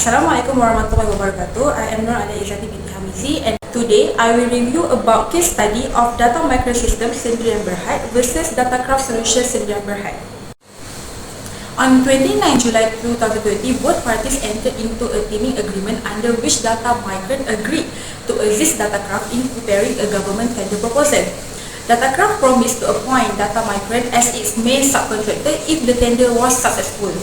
Assalamualaikum warahmatullahi wabarakatuh. I am IZZATI binti HAMIZI, and today I will review about case study of data microsystem sendirian berhad versus datacraft solution sendirian berhad. On 29 July 2020, both parties entered into a teaming agreement under which data migrant agreed to assist datacraft in preparing a government tender proposal. Datacraft promised to appoint data migrant as its main subcontractor if the tender was successful.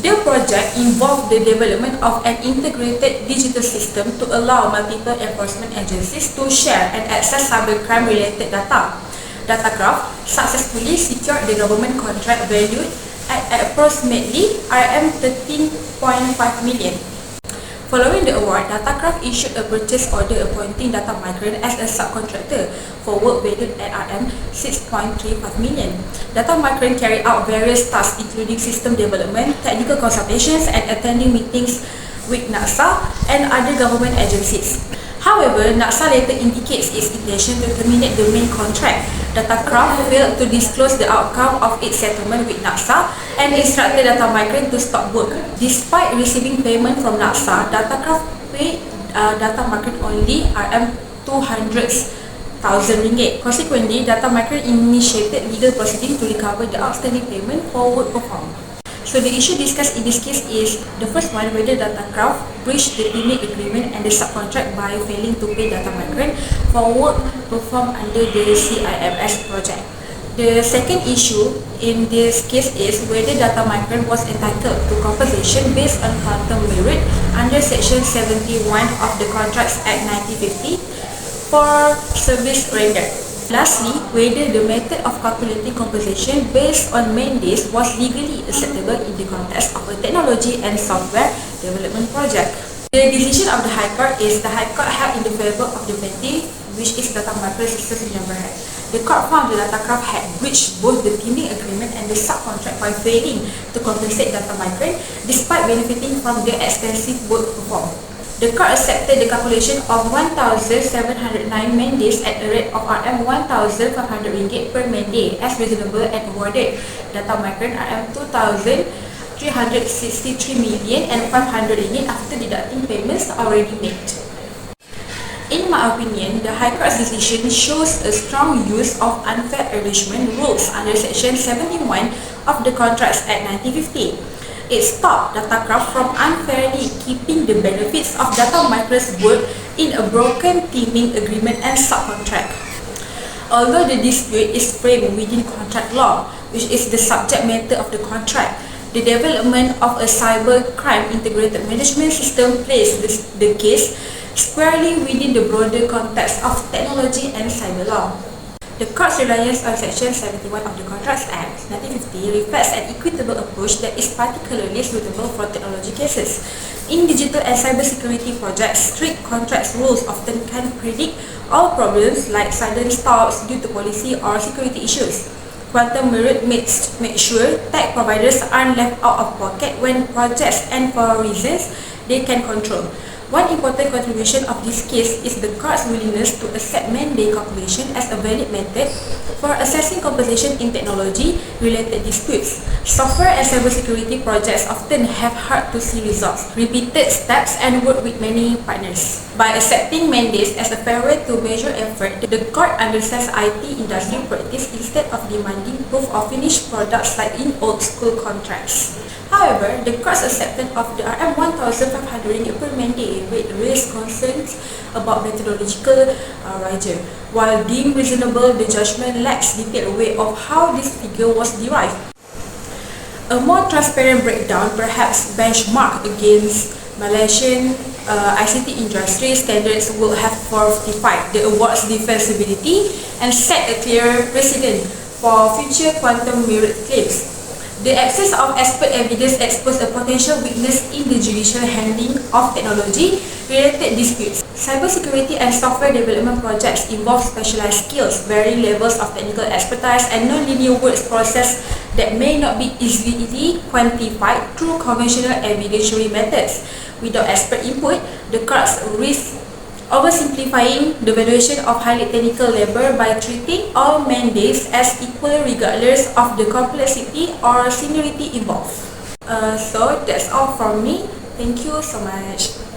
The project involved the development of an integrated digital system to allow multiple enforcement agencies to share and access cybercrime-related data. Datacraft successfully secured the government contract valued at approximately RM13.5 million. Following the award, Datacraft issued a purchase order appointing data migrant as a subcontractor for work valued at RM6.35 million. Data migrant carried out various tasks including system development, technical consultations, and attending meetings with NACSA and other government agencies. However, NACSA later indicates its intention to terminate the main contract. Datacraft failed to disclose the outcome of its settlement with NACSA and instructed data migrant to stop work. Despite receiving payment from NACSA, Datacraft paid data migrant only RM200,000. Consequently, data migrant initiated legal proceedings to recover the outstanding payment for work performed. So the issue discussed in this case is the first one, whether Datacraft breached the teaming agreement and the subcontract by failing to pay data migrant for work performed under the CIMS project. The second issue in this case is whether data migrant was entitled to compensation based on quantum merit under Section 71 of the Contracts Act 1950 for service rendered. Lastly, whether the method of calculating compensation based on main days was legally acceptable in the context of a technology and software development project. The decision of the High Court is the High Court held in the favor of the BINTI, which is data microsystem sendirian berhad. The court found the Datacraft had breached both the teaming agreement and the subcontract by failing to compensate data migrant despite benefiting from the extensive work performed. The court accepted the calculation of 1,709 man days at a rate of RM1,500 per man day as reasonable and awarded data migrant RM2,363 million and 500 ringgit after deducting payments already made. In my opinion, the High Court's decision shows a strong use of unfair enrichment rules under Section 71 of the Contracts Act 1950. It stopped Datacraft from unfairly keeping the benefits of data migrants' work in a broken teaming agreement and subcontract. Although the dispute is framed within contract law, which is the subject matter of the contract, the development of a cybercrime integrated management system places the case squarely within the broader context of technology and cyber law. The court's reliance on Section 71 of the Contracts Act 1950 reflects an equitable approach that is particularly suitable for technology cases. In digital and cybersecurity projects, strict contract rules often can predict all problems like sudden stops due to policy or security issues. Quantum merit makes sure tech providers aren't left out of pocket when projects end for reasons they can control. One important contribution of this case is the court's willingness to accept man-day calculation as a valid method for assessing compensation in technology-related disputes. Software and cybersecurity projects often have hard-to-see results, repeated steps, and work with many partners. By accepting man-days as a fair way to measure effort, the court understands IT industry practice instead of demanding proof of finished products like in old-school contracts. However, the court's acceptance of the RM1,500 per man day rate raised concerns about methodological rigor. While deemed reasonable, the judgment lacks detailed way of how this figure was derived. A more transparent breakdown, perhaps benchmarked against Malaysian ICT industry standards, would have fortified the award's defensibility and set a clearer precedent for future quantum merit claims. The absence of expert evidence exposed a potential weakness in the judicial handling of technology-related disputes. Cybersecurity and software development projects involve specialized skills, varying levels of technical expertise, and non-linear work process that may not be easily quantified through conventional evidentiary methods. Without expert input, the courts risk oversimplifying the valuation of highly technical labor by treating all man days as equal regardless of the complexity or seniority involved. So that's all from me. Thank you so much.